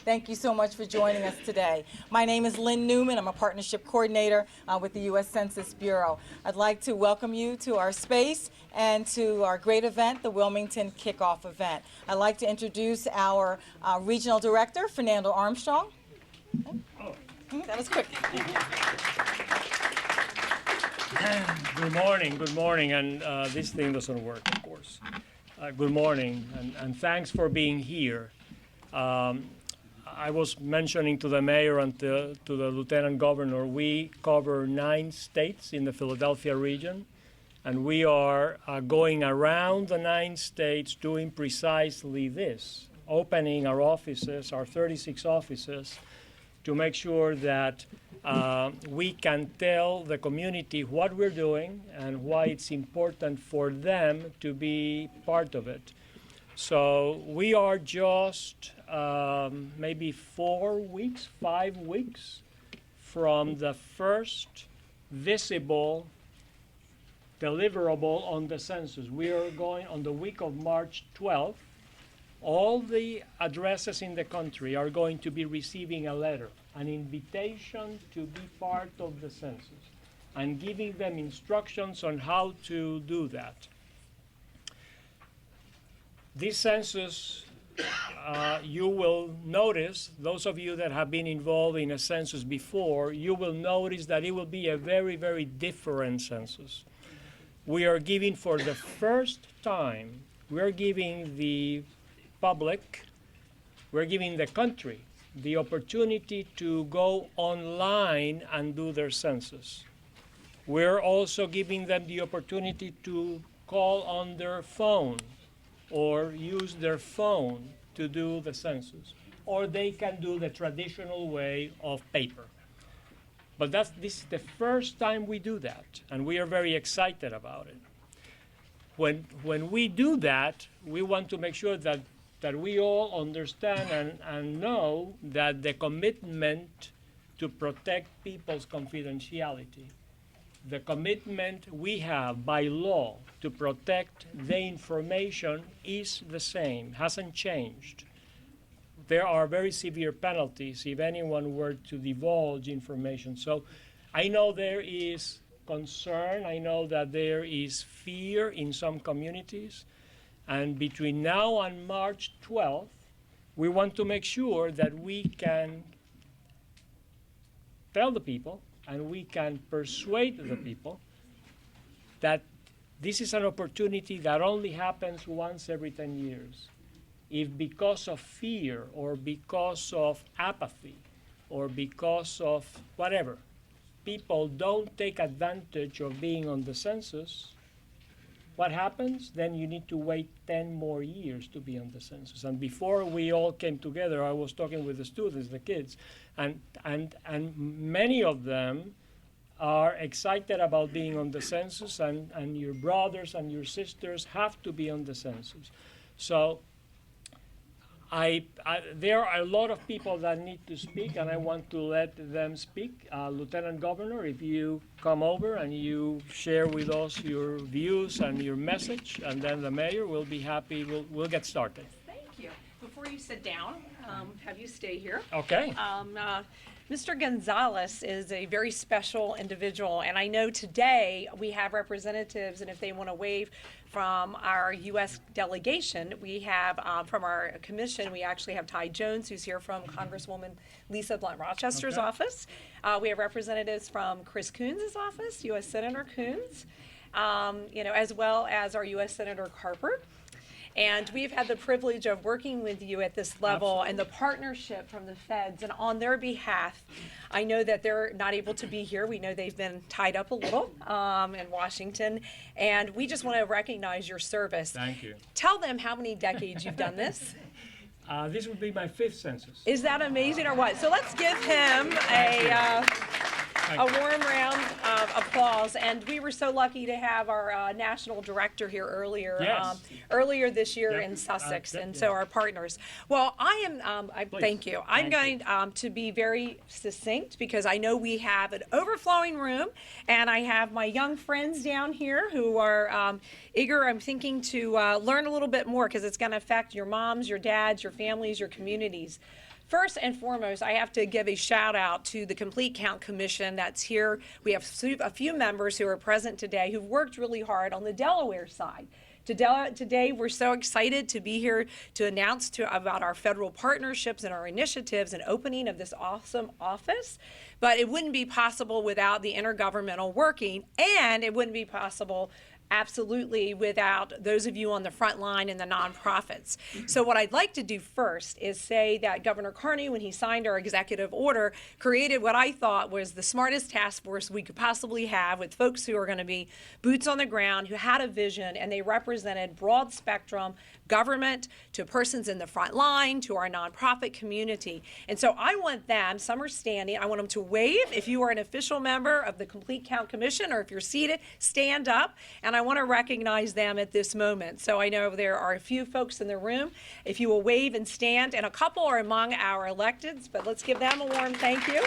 Thank you so much for joining us today. My name is Lynn Newman. I'm a partnership coordinator with the U.S. Census Bureau. I'd like to welcome you to our space and to our great event, the Wilmington Kick-off Event. I'd like to introduce our Regional Director, Fernando Armstrong. That was quick. Good morning, and this thing doesn't work, of course. Good morning, and thanks for being here. I was mentioning to the mayor and to the lieutenant governor, we cover 9 states in the Philadelphia region, and we are going around the 9 states doing precisely this, opening our offices, our 36 offices, to make sure that we can tell the community what we're doing and why it's important for them to be part of it. So we are just maybe 5 weeks from the first visible deliverable on the census. We are going on the week of March 12th. All the addresses in the country are going to be receiving a letter, an invitation to be part of the census, and giving them instructions on how to do that. This census, you will notice, those of you that have been involved in a census before, you will notice that it will be a very, very different census. We are giving, for the first time, we're giving the public, we're giving the country the opportunity to go online and do their census. We're also giving them the opportunity to call on their phone or use their phone to do the census, or they can do the traditional way of paper. But this is the first time we do that, and we are very excited about it. When we do that, we want to make sure that we all understand and know that the commitment to protect people's confidentiality, the commitment we have by law to protect the information is the same, hasn't changed. There are very severe penalties if anyone were to divulge information. So I know there is concern, I know that there is fear in some communities, and between now and March 12th, we want to make sure that we can tell the people and we can persuade the people that this is an opportunity that only happens once every 10 years. If because of fear or because of apathy or because of whatever, people don't take advantage of being on the census, what happens? Then you need to wait 10 more years to be on the census. And before we all came together, I was talking with the students, the kids, and many of them are excited about being on the census, and your brothers and your sisters have to be on the census. So there are a lot of people that need to speak, and I want to let them speak. Lieutenant Governor, if you come over and you share with us your views and your message, and then the mayor will be happy. We'll get started. Thank you. Before you sit down, have you stay here. Okay. Mr. Gonzalez is a very special individual, and I know today we have representatives, and if they want to wave from our U.S. delegation, we have from our commission, we actually have Ty Jones, who's here from Congresswoman Lisa Blunt Rochester's office. We have representatives from Chris Coons' office, U.S. Senator Coons, as well as our U.S. Senator Carper. And we've had the privilege of working with you at this level. Absolutely. And the partnership from the feds, and on their behalf, I know that they're not able to be here. We know they've been tied up a little in Washington, and we just want to recognize your service. Thank you. Tell them how many decades you've done this. This would be my 5th census. Is that amazing or what? So let's give him a warm round of applause. And we were so lucky to have our national director here earlier, earlier this year in Sussex, and so our partners. Well, thank you. I'm going to be very succinct because I know we have an overflowing room, and I have my young friends down here who are eager, I'm thinking, to learn a little bit more because it's going to affect your moms, your dads, your families, your communities. First and foremost, I have to give a shout out to the Complete Count Commission that's here. We have a few members who are present today who've worked really hard on the Delaware side. Today, we're so excited to be here to announce about our federal partnerships and our initiatives and opening of this awesome office. But it wouldn't be possible without the intergovernmental working, and it wouldn't be possible absolutely without those of you on the front line and the nonprofits. So what I'd like to do first is say that Governor Carney, when he signed our executive order, created what I thought was the smartest task force we could possibly have, with folks who are going to be boots on the ground, who had a vision, and they represented broad spectrum government to persons in the front line, to our nonprofit community. And so I want them, some are standing, I want them to wave. If you are an official member of the Complete Count Commission, or if you're seated, stand up. And I want to recognize them at this moment. So I know there are a few folks in the room. If you will wave and stand, and a couple are among our electeds, but let's give them a warm thank you.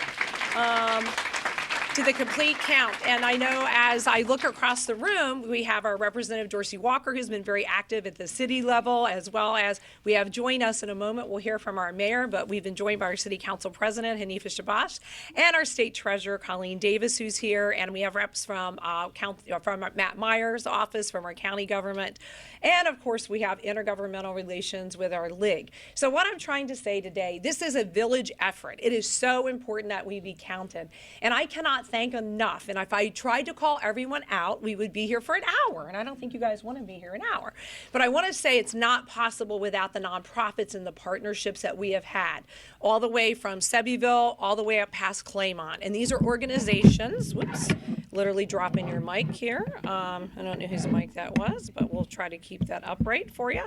To the Complete Count. And I know as I look across the room, we have our Representative Dorsey Walker, who's been very active at the city level, as well as we have joined us in a moment. We'll hear from our mayor, but we've been joined by our City Council President, Hanifa Shabash, and our State Treasurer, Colleen Davis, who's here. And we have reps from Matt Meyer's office, from our county government. And of course, we have intergovernmental relations with our league. So what I'm trying to say today, this is a village effort. It is so important that we be counted. And I cannot thank enough. And if I tried to call everyone out, we would be here for an hour. And I don't think you guys want to be here an hour. But I want to say it's not possible without the nonprofits and the partnerships that we have had, all the way from Sebbyville, all the way up past Claymont. And these are organizations, whoops, literally dropping your mic here. I don't know whose mic that was, but we'll try to keep that upright for you.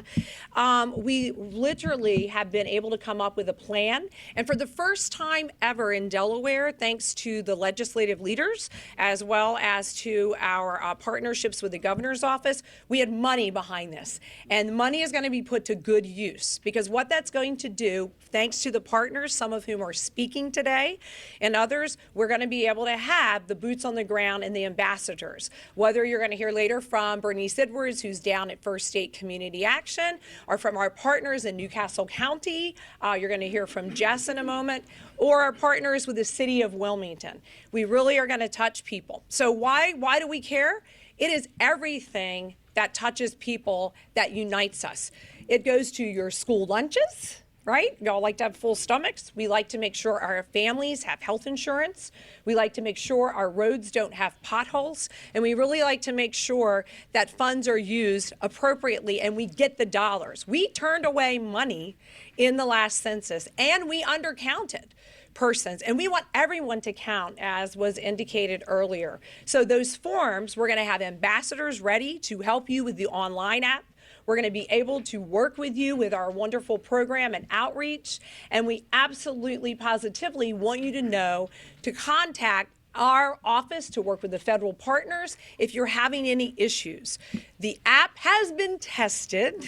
We literally have been able to come up with a plan. And for the first time ever in Delaware, thanks to the legislative leaders, as well as to our partnerships with the governor's office, we had money behind this. And money is going to be put to good use, because what that's going to do, thanks to the partners, some of whom are speaking today, and others, we're going to be able to have the boots on the ground and the ambassadors. Whether you're going to hear later from Bernice Edwards, who's down at First State Community Action, or from our partners in Newcastle County, you're going to hear from Jess in a moment, or our partners with the city of Wilmington. We really are going to touch people. So why do we care? It is everything that touches people that unites us. It goes to your school lunches, right? Y'all like to have full stomachs. We like to make sure our families have health insurance. We like to make sure our roads don't have potholes. And we really like to make sure that funds are used appropriately and we get the dollars. We turned away money in the last census, and we undercounted persons, and we want everyone to count, as was indicated earlier. So those forms, we're going to have ambassadors ready to help you with the online app. We're going to be able to work with you with our wonderful program and outreach, and we absolutely positively want you to know to contact our office to work with the federal partners if you're having any issues. The app has been tested.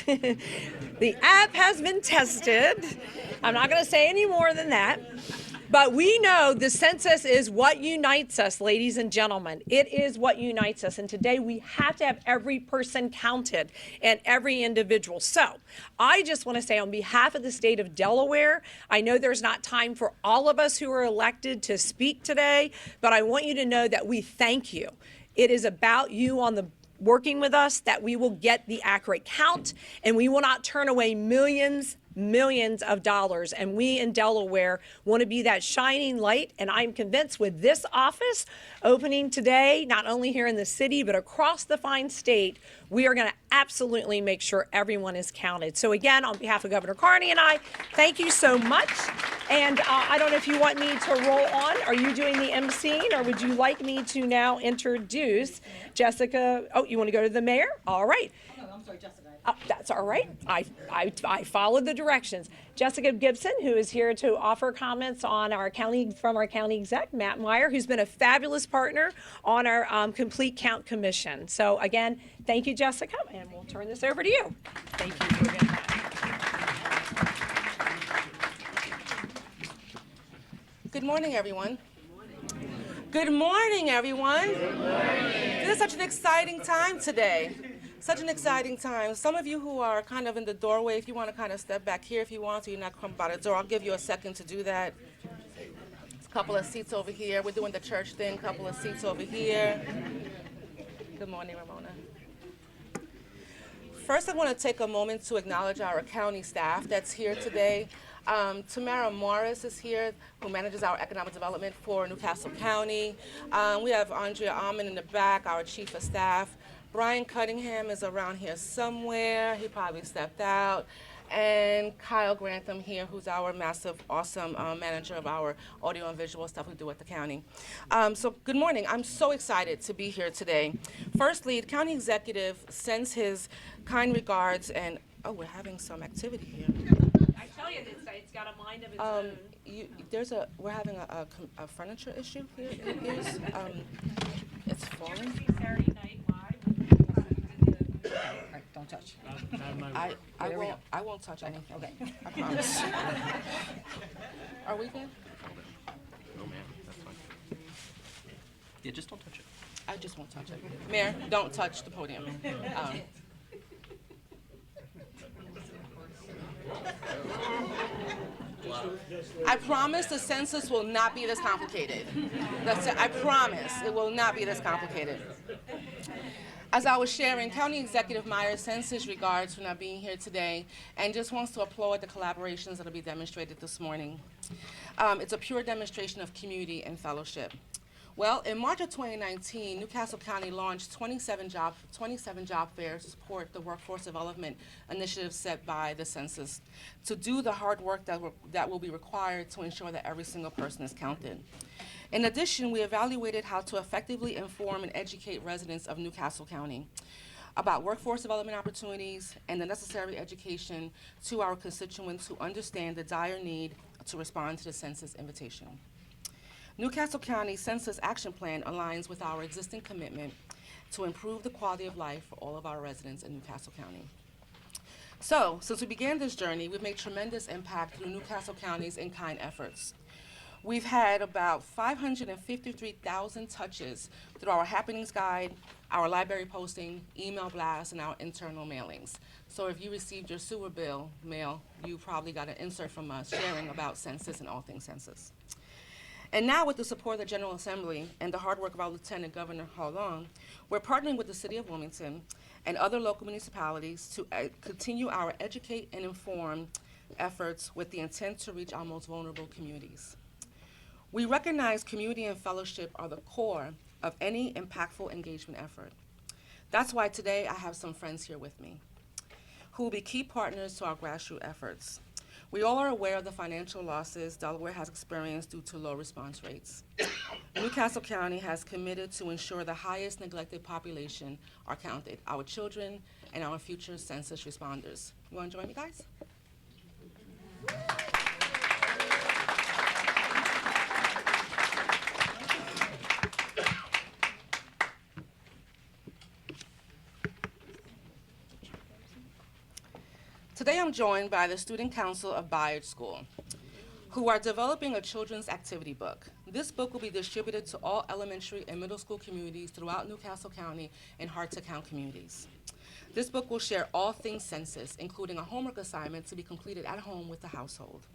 The app has been tested. I'm not going to say any more than that. But we know the census is what unites us, ladies and gentlemen. It is what unites us. And today we have to have every person counted and every individual. So I just want to say, on behalf of the state of Delaware, I know there's not time for all of us who are elected to speak today, but I want you to know that we thank you. It is about you working with us that we will get the accurate count, and we will not turn away millions of dollars. And we in Delaware want to be that shining light. And I'm convinced with this office opening today, not only here in the city, but across the fine state, we are going to absolutely make sure everyone is counted. So again, on behalf of Governor Carney and I, thank you so much. And I don't know if you want me to roll on. Are you doing the emceeing, or would you like me to now introduce Jessica? Oh, you want to go to the mayor? All right. Oh, no, I'm sorry, Jessica. That's all right. I followed the directions. Jessica Gibson, who is here to offer comments on our county, from our county exec, Matt Meyer, who's been a fabulous partner on our Complete Count Commission. So again, thank you, Jessica, and we'll turn this over to you. Thank you for again. Good morning, everyone. Good morning, everyone. Good morning. This is such an exciting time today. Such an exciting time. Some of you who are kind of in the doorway, if you want to kind of step back here if you want, so you're not come by the door, I'll give you a second to do that. A couple of seats over here. We're doing the church thing. Couple of seats over here. Good morning, Ramona. First, I want to take a moment to acknowledge our county staff that's here today. Tamara Morris is here, who manages our economic development for Newcastle County. We have Andrea Almond in the back, our chief of staff. Brian Cunningham is around here somewhere. He probably stepped out. And Kyle Grantham here, who's our massive, awesome manager of our audio and visual stuff we do at the county. So good morning. I'm so excited to be here today. Firstly, the county executive sends his kind regards and, oh, we're having some activity here. I tell you, it's got a mind of its own. We're having a furniture issue here. It's falling. Saturday night live. Right, don't touch. I won't touch anything. Okay. I promise. Are we good? No, ma'am, that's fine. Yeah, just don't touch it. I just won't touch it. Mayor, don't touch the podium. I promise the census will not be this complicated. I promise it will not be this complicated. As I was sharing, County Executive Myers sends his regards for not being here today and just wants to applaud the collaborations that will be demonstrated this morning. It's a pure demonstration of community and fellowship. Well, in March of 2019, Newcastle County launched 27 job fairs to support the workforce development initiative set by the census to do the hard work that will be required to ensure that every single person is counted. In addition, we evaluated how to effectively inform and educate residents of Newcastle County about workforce development opportunities and the necessary education to our constituents who understand the dire need to respond to the census invitation. Newcastle County Census Action Plan aligns with our existing commitment to improve the quality of life for all of our residents in Newcastle County. So, since we began this journey, we've made tremendous impact through Newcastle County's in-kind efforts. We've had about 553,000 touches through our happenings guide, our library posting, email blasts, and our internal mailings. So if you received your sewer bill mail, you probably got an insert from us sharing about census and all things census. And now, with the support of the General Assembly and the hard work of our Lieutenant Governor Long, we're partnering with the City of Wilmington and other local municipalities to continue our educate and inform efforts with the intent to reach our most vulnerable communities. We recognize community and fellowship are the core of any impactful engagement effort. That's why today I have some friends here with me who will be key partners to our grassroots efforts. We all are aware of the financial losses Delaware has experienced due to low response rates. Newcastle County has committed to ensure the highest neglected population are counted, our children and our future census responders. You want to join me, guys? Today I'm joined by the Student Council of Bayard School, who are developing a children's activity book. This book will be distributed to all elementary and middle school communities throughout Newcastle County and hard-to-count communities. This book will share all things census, including a homework assignment to be completed at home with the household.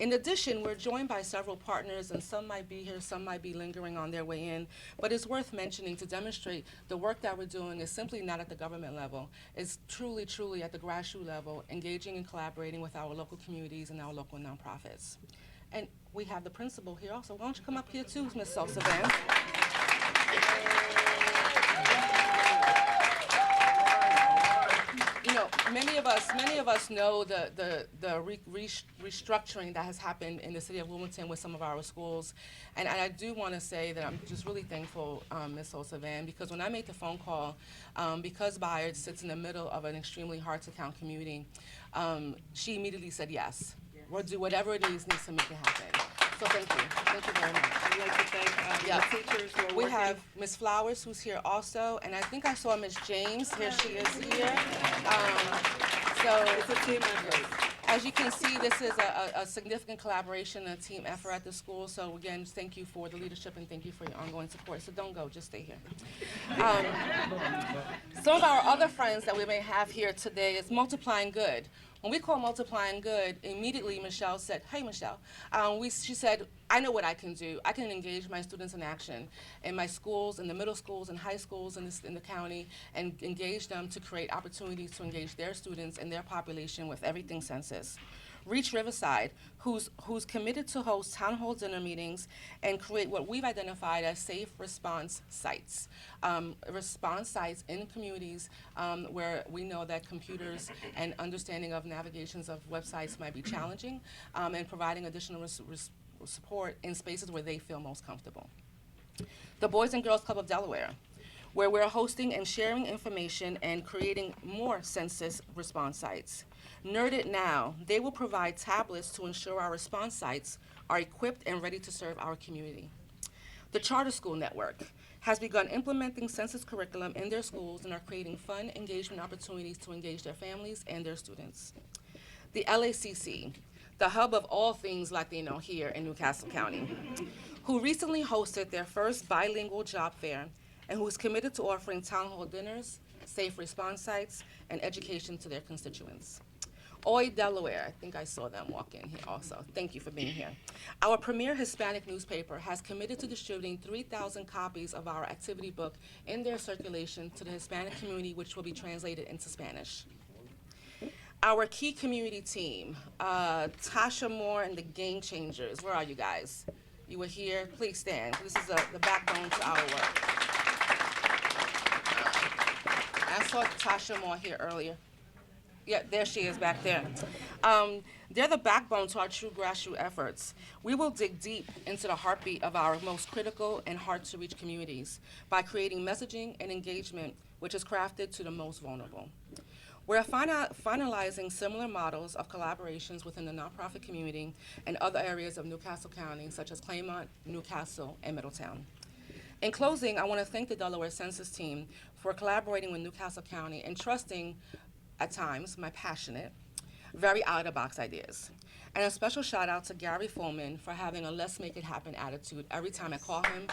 In addition, we're joined by several partners, and some might be here, some might be lingering on their way in, but it's worth mentioning to demonstrate the work that we're doing is simply not at the government level. It's truly, truly at the grassroots level, engaging and collaborating with our local communities and our local nonprofits. And we have the principal here also. Why don't you come up here too, Ms. Sosa Van? You know, many of us know the restructuring that has happened in the city of Wilmington with some of our schools, and I do want to say that I'm just really thankful, Ms. Sosa Van, because when I made the phone call, because Bayard sits in the middle of an extremely hard-to-count community, she immediately said yes. We'll do whatever it needs to make it happen. So thank you very much. I'd like to thank the teachers who are We working. have Ms. Flowers, who's here also, and I think I saw Ms. James. Here she is here. It's a team effort. As you can see, this is a significant collaboration and a team effort at the school. So again, thank you for the leadership and thank you for your ongoing support. So don't go, just stay here. Some of our other friends that we may have here today is Multiplying Good. When we call Multiplying Good, immediately Michelle said, hey Michelle, she said, I know what I can do. I can engage my students in action in my schools, in the middle schools and high schools in the county, and engage them to create opportunities to engage their students and their population with everything census. Reach Riverside, who's committed to host town hall dinner meetings and create what we've identified as safe response sites. Response sites in communities where we know that computers and understanding of navigations of websites might be challenging, and providing additional support in spaces where they feel most comfortable. The Boys and Girls Club of Delaware, where we're hosting and sharing information and creating more census response sites. Nerd It Now, they will provide tablets to ensure our response sites are equipped and ready to serve our community. The Charter School Network has begun implementing census curriculum in their schools and are creating fun engagement opportunities to engage their families and their students. The LACC, the hub of all things Latino here in Newcastle County, who recently hosted their first bilingual job fair and who is committed to offering town hall dinners, safe response sites, and education to their constituents. OI Delaware, I think I saw them walk in here also. Thank you for being here. Our premier Hispanic newspaper has committed to distributing 3,000 copies of our activity book in their circulation to the Hispanic community, which will be translated into Spanish. Our key community team, Tasha Moore and the Game Changers. Where are you guys? You were here, please stand. This is the backbone to our work. I saw Tasha Moore here earlier. Yeah, there she is back there. They're the backbone to our true grassroots efforts. We will dig deep into the heartbeat of our most critical and hard-to-reach communities by creating messaging and engagement which is crafted to the most vulnerable. We're finalizing similar models of collaborations within the nonprofit community and other areas of Newcastle County, such as Claymont, Newcastle, and Middletown. In closing, I want to thank the Delaware Census team for collaborating with Newcastle County and trusting, at times, my passionate, very out-of-the-box ideas. And a special shout out to Gary Fullman for having a let's make it happen attitude every time I call him,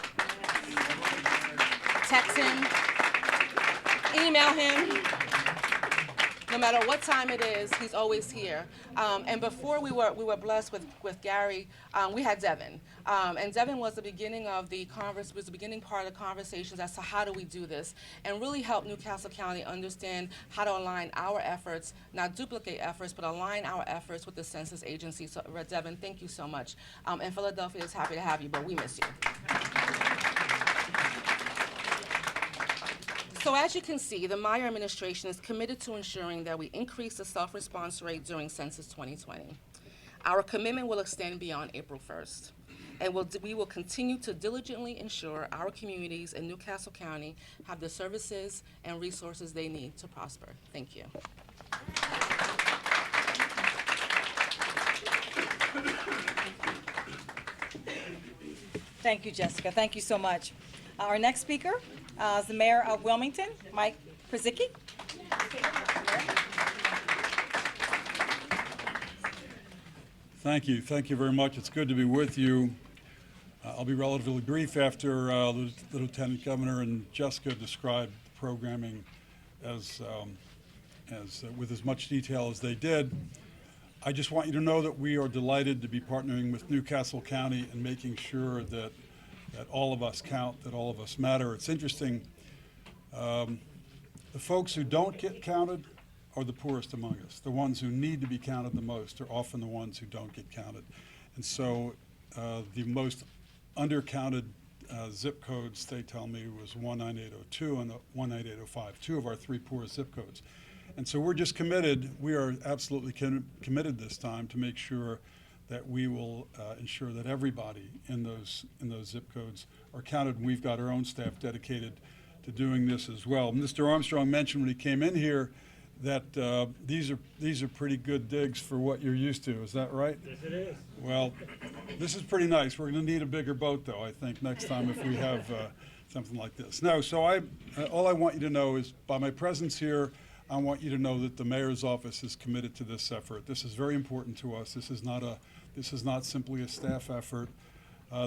text him, email him. No matter what time it is, he's always here. And before we were blessed with Gary, we had Devin. And Devin was the beginning of the beginning part of the conversations as to how do we do this, and really help Newcastle County understand how to align our efforts, not duplicate efforts, but align our efforts with the Census Agency. So Devin, thank you so much. And Philadelphia is happy to have you, but we miss you. So as you can see, the Meyer administration is committed to ensuring that we increase the self-response rate during Census 2020. Our commitment will extend beyond April 1st, and we will continue to diligently ensure our communities in Newcastle County have the services and resources they need to prosper. Thank you. Thank you, Jessica. Thank you so much. Our next speaker is the mayor of Wilmington, Mike Przicki. Thank you. Thank you very much. It's good to be with you. I'll be relatively brief after the Lieutenant Governor and Jessica described the programming with as much detail as they did. I just want you to know that we are delighted to be partnering with Newcastle County and making sure that all of us count, that all of us matter. It's interesting, the folks who don't get counted are the poorest among us. The ones who need to be counted the most are often the ones who don't get counted. And so the most undercounted zip codes, they tell me, was 19802 and 19805, two of our three poorest zip codes. And so we're just committed, we are absolutely committed this time to make sure that we will ensure that everybody in those zip codes are counted. And we've got our own staff dedicated to doing this as well. Mr. Armstrong mentioned when he came in here that these are pretty good digs for what you're used to. Is that right? Yes, it is. Well, this is pretty nice. We're going to need a bigger boat, though, I think, next time if we have something like this. No, so all I want you to know is by my presence here, I want you to know that the mayor's office is committed to this effort. This is very important to us. This is not simply a staff effort.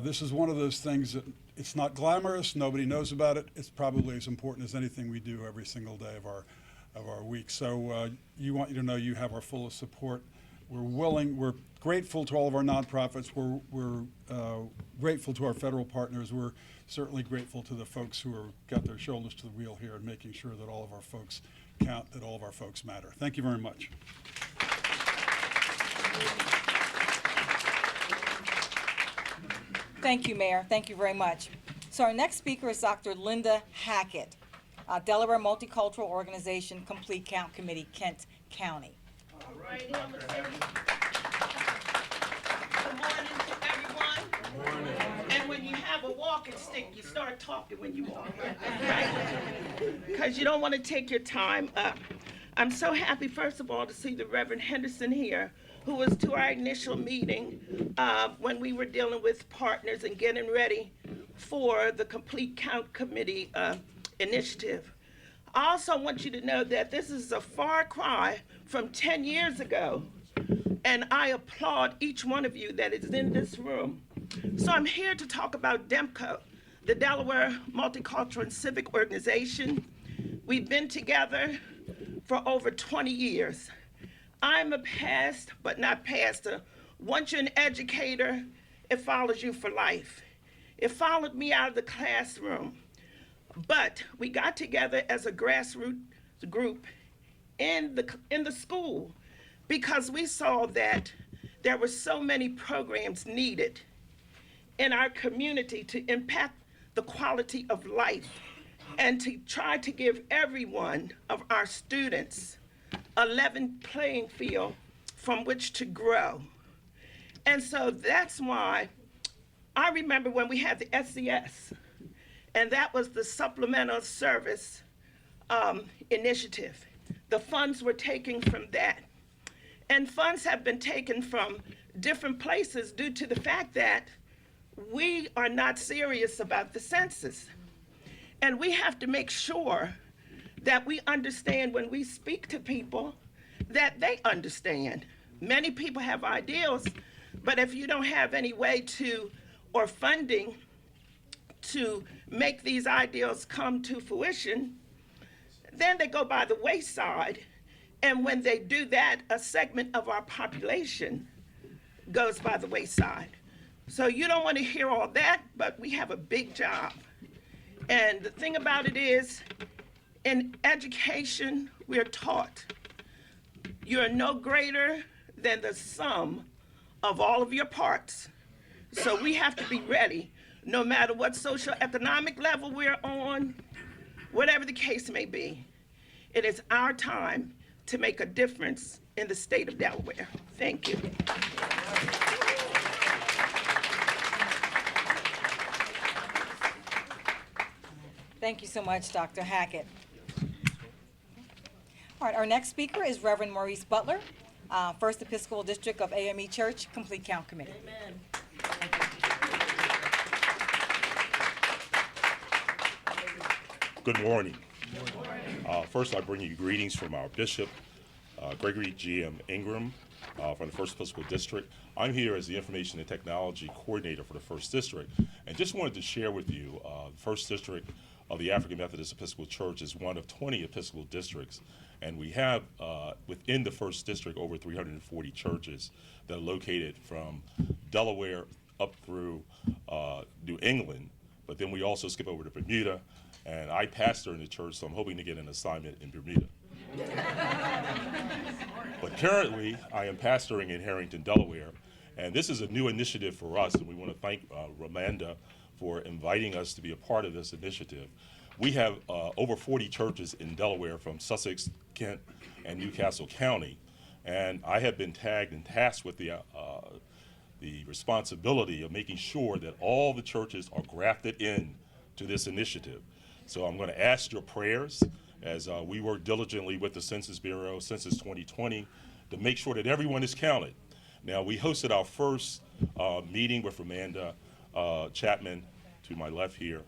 This is one of those things that it's not glamorous. Nobody knows about it. It's probably as important as anything we do every single day of our week. So you want you to know you have our fullest support. We're grateful to all of our nonprofits. We're grateful to our federal partners. We're certainly grateful to the folks who have got their shoulders to the wheel here and making sure that all of our folks count, that all of our folks matter. Thank you very much. Thank you, Mayor. Thank you very much. So our next speaker is Dr. Linda Hackett, Delaware Multicultural Organization Complete Count Committee, Kent County. Right here, I'm gonna say good morning to everyone. Good morning. And when you have a walking stick, you start talking when you walk, right? Because you don't want to take your time up. I'm so happy, first of all, to see the Reverend Henderson here, who was to our initial meeting when we were dealing with partners and getting ready for the Complete Count Committee initiative. I also want you to know that this is a far cry from 10 years ago, and I applaud each one of you that is in this room. So I'm here to talk about DEMCO, the Delaware Multicultural and Civic Organization. We've been together for over 20 years. I'm a past, but not pastor. Once you're an educator, it follows you for life. It followed me out of the classroom. But we got together as a grassroots group in the school because we saw that there were so many programs needed in our community to impact the quality of life and to try to give every one of our students a level playing field from which to grow. And so that's why I remember when we had the SCS, and that was the Supplemental Service Initiative. The funds were taken from that. And funds have been taken from different places due to the fact that we are not serious about the census. And we have to make sure that we understand when we speak to people that they understand. Many people have ideals, but if you don't have any way to, or funding to make these ideals come to fruition, then they go by the wayside. And when they do that, a segment of our population goes by the wayside. So you don't want to hear all that, but we have a big job. And the thing about it is, in education, we're taught you're no greater than the sum of all of your parts. So we have to be ready, no matter what socioeconomic level we're on, whatever the case may be. It is our time to make a difference in the state of Delaware. Thank you. Thank you so much, Dr. Hackett. All right, our next speaker is Reverend Maurice Butler, First Episcopal District of AME Church, Complete Count Committee. Amen. Good morning. First, I bring you greetings from our Bishop, Gregory G.M. Ingram, from the First Episcopal District. I'm here as the Information and Technology Coordinator for the First District, and just wanted to share with you, the First District of the African Methodist Episcopal Church is one of 20 Episcopal districts, and we have within the First District over 340 churches that are located from Delaware up through New England, but then we also skip over to Bermuda, and I pastor in the church, so I'm hoping to get an assignment in Bermuda. But currently, I am pastoring in Harrington, Delaware, and this is a new initiative for us, and we want to thank Ramanda for inviting us to be a part of this initiative. We have over 40 churches in Delaware from Sussex, Kent, and Newcastle County, and I have been tagged and tasked with the responsibility of making sure that all the churches are grafted in to this initiative. So I'm going to ask your prayers as we work diligently with the Census Bureau, Census 2020, to make sure that everyone is counted. Now, we hosted our first meeting with Amanda Chapman, to my left here,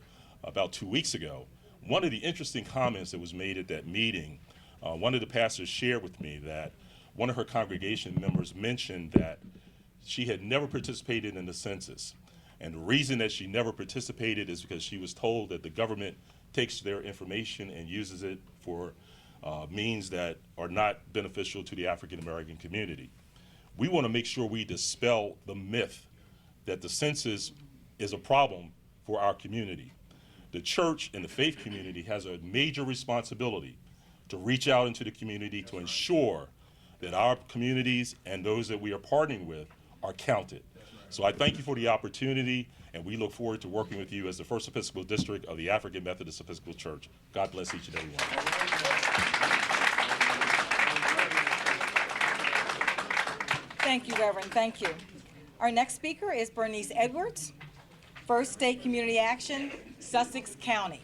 about 2 weeks ago. One of the interesting comments that was made at that meeting One of the pastors shared with me that one of her congregation members mentioned that she had never participated in the census. And the reason that she never participated is because she was told that the government takes their information and uses it for means that are not beneficial to the African American community. We want to make sure we dispel the myth that the census is a problem for our community. The church and the faith community has a major responsibility to reach out into the community to ensure that our communities and those that we are partnering with are counted. So I thank you for the opportunity, and we look forward to working with you as the First Episcopal District of the African Methodist Episcopal Church. God bless each and every one. Thank you, Reverend. Thank you. Our next speaker is Bernice Edwards, First State Community Action, Sussex County.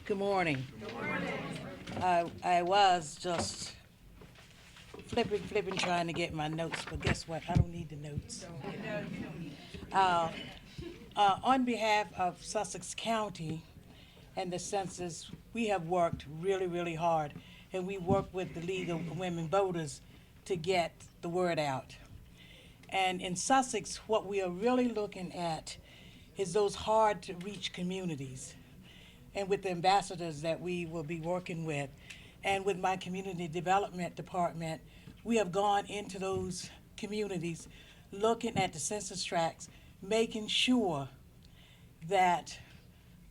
Good morning. Good morning. I was just flipping, trying to get my notes, but guess what? I don't need the notes. On behalf of Sussex County and the census, we have worked really, really hard, and we work with the League of Women Voters to get the word out. And in Sussex, what we are really looking at is those hard-to-reach communities, and with the ambassadors that we will be working with, and with my community development department, we have gone into those communities, looking at the census tracts, making sure that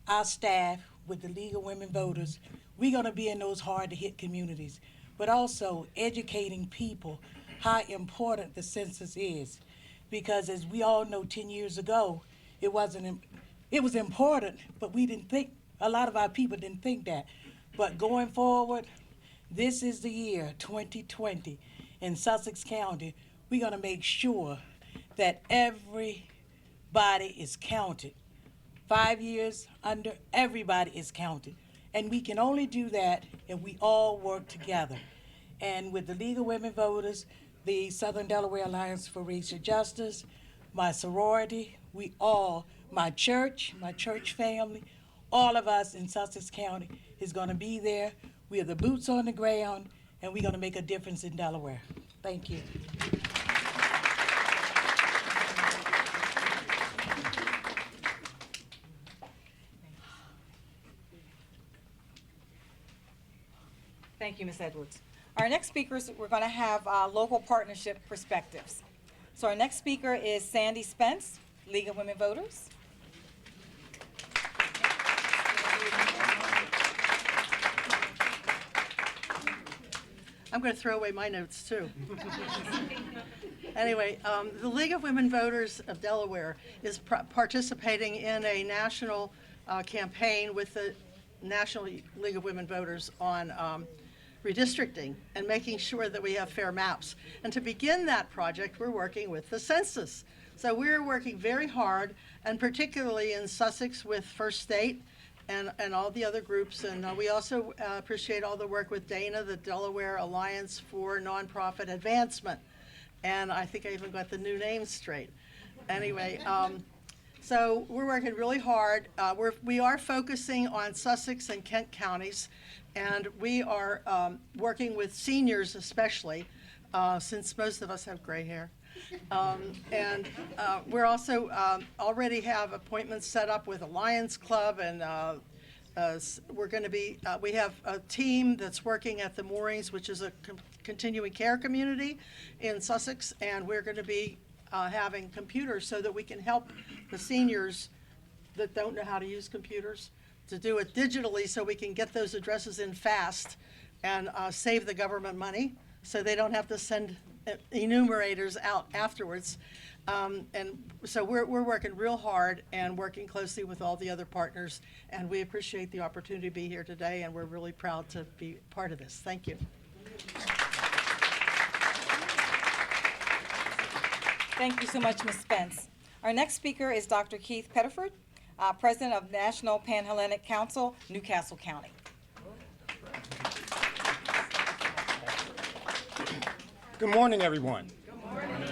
our staff with the League of Women Voters, we're gonna be in those hard-to-hit communities, but also educating people how important the census is. Because as we all know, 10 years ago, it was important, but we didn't think, a lot of our people didn't think that. But going forward, this is the year 2020 in Sussex County. We're gonna make sure that everybody is counted. 5 years under, everybody is counted. And we can only do that if we all work together. And with the League of Women Voters, the Southern Delaware Alliance for Racial Justice, my sorority, we all, my church family, all of us in Sussex County is gonna be there. We are the boots on the ground, and we're gonna make a difference in Delaware. Thank you. Thank you, Ms. Edwards. Our next speakers, we're going to have local partnership perspectives. So our next speaker is Sandy Spence, League of Women Voters. I'm going to throw away my notes too. Anyway, the League of Women Voters of Delaware is participating in a national campaign with the National League of Women Voters on redistricting and making sure that we have fair maps. And to begin that project, we're working with the census. So we're working very hard, and particularly in Sussex with First State and all the other groups. And we also appreciate all the work with Dana, the Delaware Alliance for Nonprofit Advancement. And I think I even got the new name straight. Anyway, so we're working really hard. We are focusing on Sussex and Kent counties, and we are working with seniors especially, since most of us have gray hair. And we're also already have appointments set up with a Lions Club, and we're going to be, we have a team that's working at the Moorings, which is a continuing care community in Sussex, and we're going to be having computers so that we can help the seniors that don't know how to use computers to do it digitally, so we can get those addresses in fast and save the government money so they don't have to send enumerators out afterwards. And so we're working real hard and working closely with all the other partners, and we appreciate the opportunity to be here today, and we're really proud to be part of this. Thank you. Thank you so much, Ms. Spence. Our next speaker is Dr. Keith Pettiford, President of National Pan-Hellenic Council, Newcastle County. Good morning, everyone. Good morning.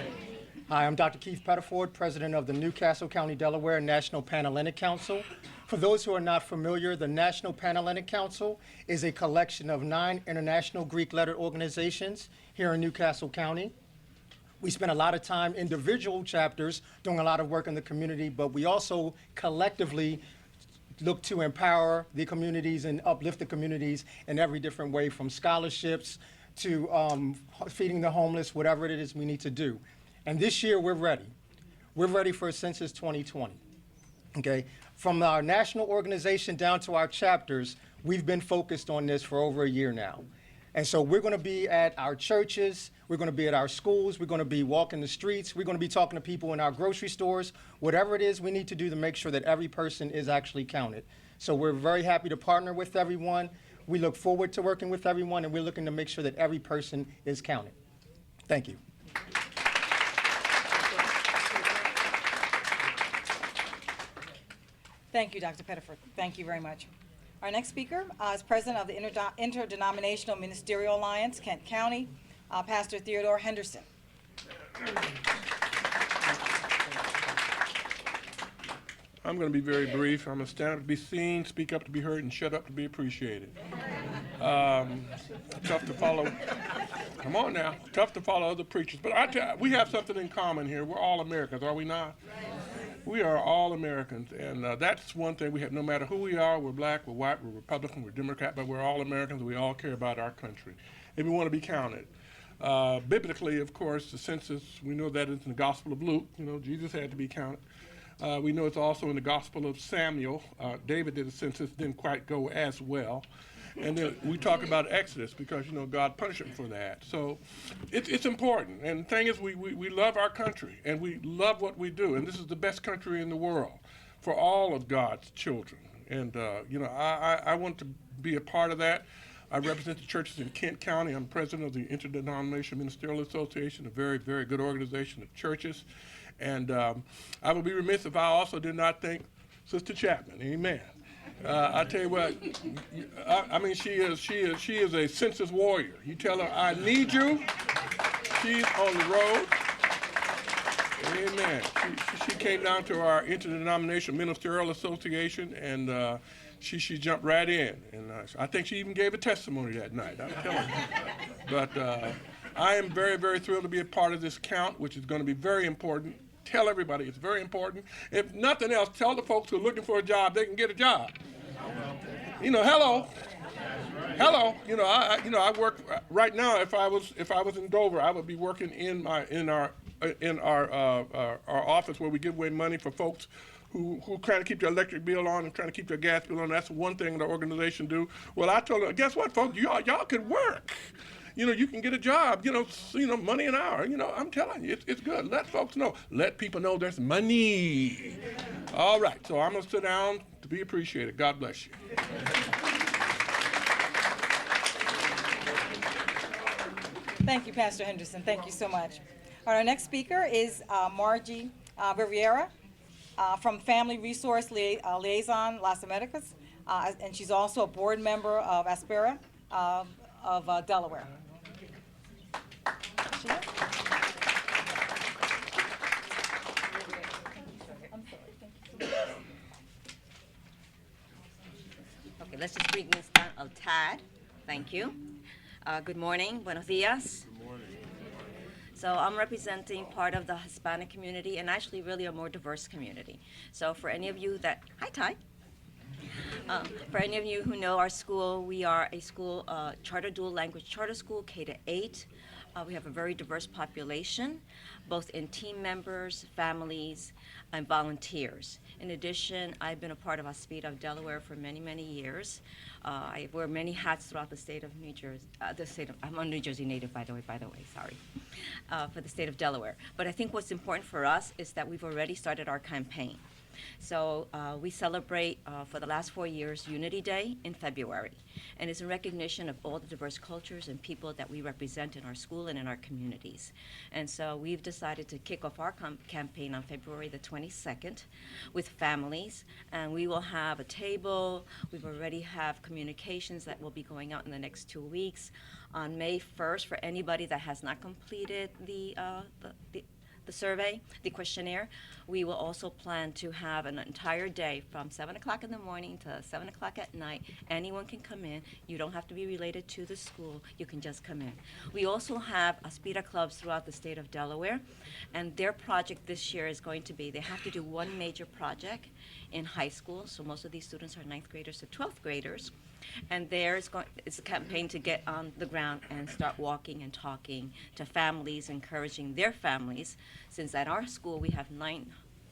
Hi, I'm Dr. Keith Pettiford, president of the Newcastle County, Delaware National Panhellenic Council. For those who are not familiar, the National Panhellenic Council is a collection of 9 international Greek-lettered organizations here in Newcastle County. We spend a lot of time, individual chapters, doing a lot of work in the community, but we also collectively look to empower the communities and uplift the communities in every different way, from scholarships to feeding the homeless, whatever it is we need to do. And this year, we're ready. We're ready for Census 2020, okay? From our national organization down to our chapters, we've been focused on this for over a year now. And so we're going to be at our churches, we're going to be at our schools, we're going to be walking the streets, we're going to be talking to people in our grocery stores, whatever it is we need to do to make sure that every person is actually counted. So we're very happy to partner with everyone. We look forward to working with everyone, and we're looking to make sure that every person is counted. Thank you. Thank you, Dr. Pettiford. Thank you very much. Our next speaker is president of the Interdenominational Ministerial Alliance, Kent County, Pastor Theodore Henderson. I'm going to be very brief. I'm going to stand up to be seen, speak up to be heard, and shut up to be appreciated. Tough to follow. Come on now. Tough to follow other preachers. But I tell you, we have something in common here. We're all Americans, are we not? We are all Americans, and that's one thing we have. No matter who we are, we're black, we're white, we're Republican, we're Democrat, but we're all Americans, and we all care about our country, and we want to be counted. Biblically, of course, the census, we know that it's in the Gospel of Luke. You know, Jesus had to be counted. We know it's also in the Gospel of Samuel. David did a census, didn't quite go as well. And then we talk about Exodus because, you know, God punished him for that. So it's important. And the thing is, we love our country, and we love what we do. And this is the best country in the world for all of God's children. And, you know, I want to be a part of that. I represent the churches in Kent County. I'm president of the Interdenominational Ministerial Association, a very, very good organization of churches. And I would be remiss if I also did not thank Sister Chapman. Amen. I tell you what, I mean, she is a census warrior. You tell her, I need you, she's on the road. Amen. She came down to our Interdenominational Ministerial Association, and she jumped right in. And I think she even gave a testimony that night, I'm telling you. But I am very, very thrilled to be a part of this count, which is going to be very important. Tell everybody it's very important. If nothing else, tell the folks who are looking for a job they can get a job. You know, hello. You know, I work right now. If I was in Dover, I would be working in our office where we give away money for folks who trying to keep their electric bill on and trying to keep their gas bill on. That's one thing the organization do. Well, I told them, guess what, folks? Y'all could work. You know, you can get a job, you know, money an hour. You know, I'm telling you, it's good. Let folks know. Let people know there's money. All right, so I'm going to sit down to be appreciated. God bless you. Thank you, Pastor Henderson. Thank you so much. All right, our next speaker is Margie Riviera from Family Resource Liaison Las Americas, and she's also a board member of Aspera of Delaware. Okay, let's just bring this down a tad. Thank you. Good morning. Buenos dias. Good morning. So I'm representing part of the Hispanic community and actually really a more diverse community. So for any of you that, hi Ty. For any of you who know our school, we are a school, charter dual language charter school, K-8. We have a very diverse population, both in team members, families, and volunteers. In addition, I've been a part of State of Delaware for many, many years. I wear many hats throughout the state of New Jersey. I'm a New Jersey native, by the way, sorry, for the state of Delaware. But I think what's important for us is that we've already started our campaign. So we celebrate for the last 4 years Unity Day in February, and it's in recognition of all the diverse cultures and people that we represent in our school and in our communities. And so we've decided to kick off our campaign on February the 22nd with families, and we will have a table. We've already have communications that will be going out in the next 2 weeks. On May 1st, for anybody that has not completed the survey, the questionnaire, we will also plan to have an entire day from 7 o'clock in the morning to 7 o'clock at night. Anyone can come in. You don't have to be related to the school. You can just come in. We also have Aspira clubs throughout the state of Delaware, and their project this year is going to be, they have to do one major project in high school, so most of these students are 9th graders to 12th graders. And it's a campaign to get on the ground and start walking and talking to families, encouraging their families, since at our school we have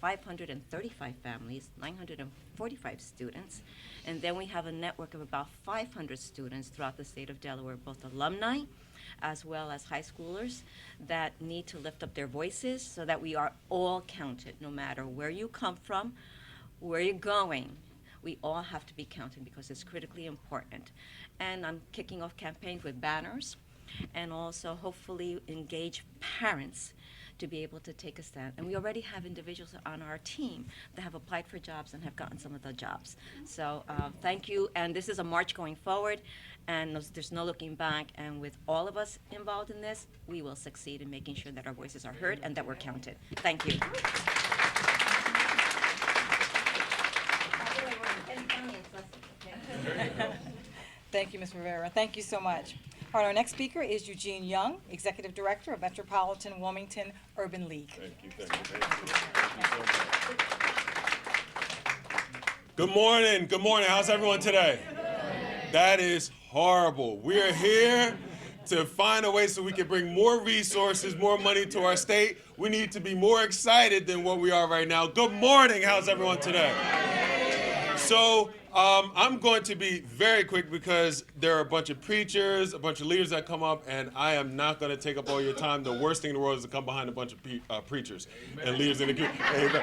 535 families, 945 students, and then we have a network of about 500 students throughout the state of Delaware, both alumni as well as high schoolers that need to lift up their voices so that we are all counted, no matter where you come from, where you're going. We all have to be counted because it's critically important. And I'm kicking off campaigns with banners and also hopefully engage parents to be able to take a stand. And we already have individuals on our team that have applied for jobs and have gotten some of the jobs. So thank you. And this is a march going forward, and there's no looking back. And with all of us involved in this, we will succeed in making sure that our voices are heard and that we're counted. Thank you. Thank you, Ms. Rivera. Thank you so much. All right, our next speaker is Eugene Young, Executive Director of Metropolitan Wilmington Urban League. Thank you. Good morning. Good morning. How's everyone today? That is horrible. We are here to find a way so we can bring more resources, more money to our state. We need to be more excited than what we are right now. Good morning. How's everyone today? So I'm going to be very quick because there are a bunch of preachers, a bunch of leaders that come up, and I am not going to take up all your time. The worst thing in the world is to come behind a bunch of preachers and leaders in the community.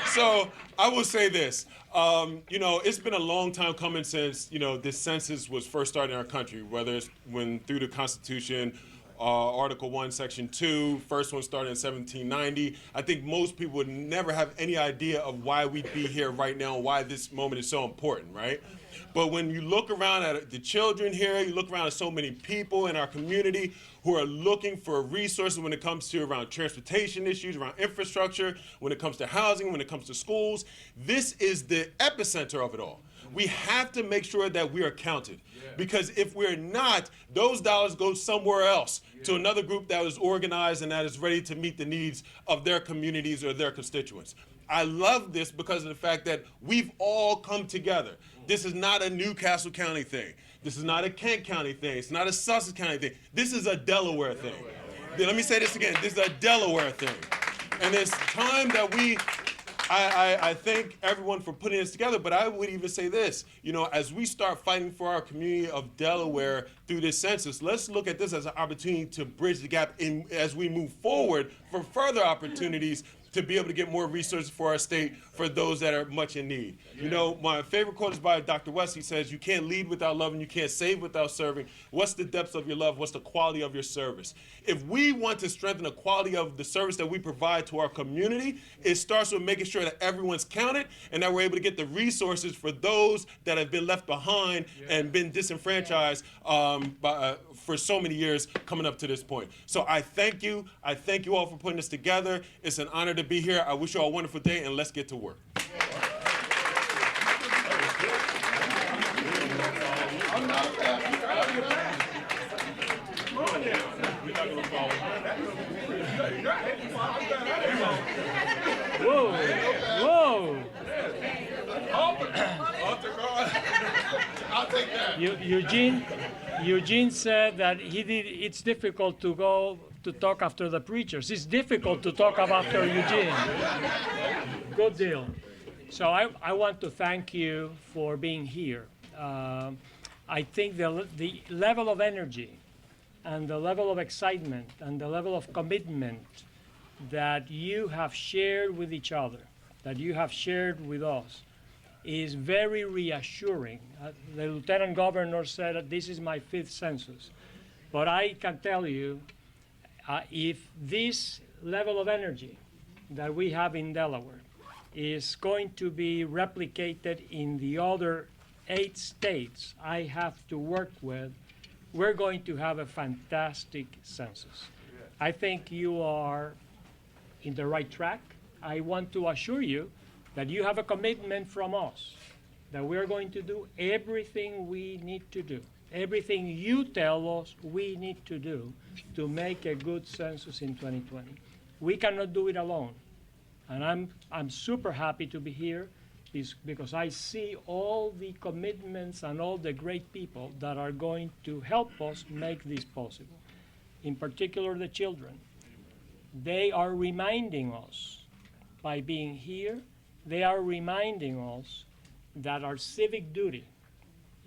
So I will say this. It's been a long time coming since, this census was first started in our country, whether it's through the Constitution, Article 1, Section 2, first one started in 1790. I think most people would never have any idea of why we'd be here right now, why this moment is so important, right? But when you look around at the children here, you look around at so many people in our community who are looking for resources when it comes to around transportation issues, around infrastructure, when it comes to housing, when it comes to schools, this is the epicenter of it all. We have to make sure that we are counted. Because if we're not, those dollars go somewhere else to another group that is organized and that is ready to meet the needs of their communities or their constituents. I love this because of the fact that we've all come together. This is not a Newcastle County thing. This is not a Kent County thing. It's not a Sussex County thing. This is a Delaware thing. Let me say this again. This is a Delaware thing. And it's time that I thank everyone for putting this together, but I would even say this, as we start fighting for our community of Delaware through this census, let's look at this as an opportunity to bridge the gap as we move forward for further opportunities to be able to get more resources for our state for those that are much in need. My favorite quote is by Dr. West. He says, "You can't lead without loving, you can't save without serving. What's the depth of your love? What's the quality of your service?" If we want to strengthen the quality of the service that we provide to our community, it starts with making sure that everyone's counted and that we're able to get the resources for those that have been left behind and been disenfranchised for so many years coming up to this point. So I thank you. I thank you all for putting this together. It's an honor to be here. I wish you all a wonderful day, and let's get to work. Whoa, whoa. I'll take that. Eugene said that it's difficult to go to talk after the preachers. It's difficult to talk after Eugene. Good deal. So I want to thank you for being here. I think the level of energy and the level of excitement and the level of commitment that you have shared with each other that you have shared with us is very reassuring. The Lieutenant Governor said that this is my 5th census. But I can tell you, if this level of energy that we have in Delaware is going to be replicated in the other 8 states I have to work with, we're going to have a fantastic census. I think you are in the right track. I want to assure you that you have a commitment from us, that we're going to do everything we need to do, everything you tell us we need to do to make a good census in 2020. We cannot do it alone. And I'm super happy to be here because I see all the commitments and all the great people that are going to help us make this possible. In particular, the children. They are reminding us, by being here, they are reminding us that our civic duty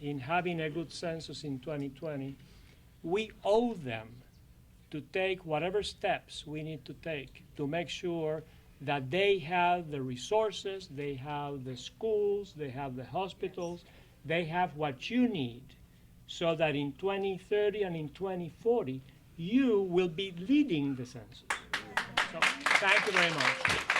in having a good census in 2020, we owe them to take whatever steps we need to take to make sure that they have the resources, they have the schools, they have the hospitals, they have what you need so that in 2030 and in 2040, you will be leading the census. So, thank you very much.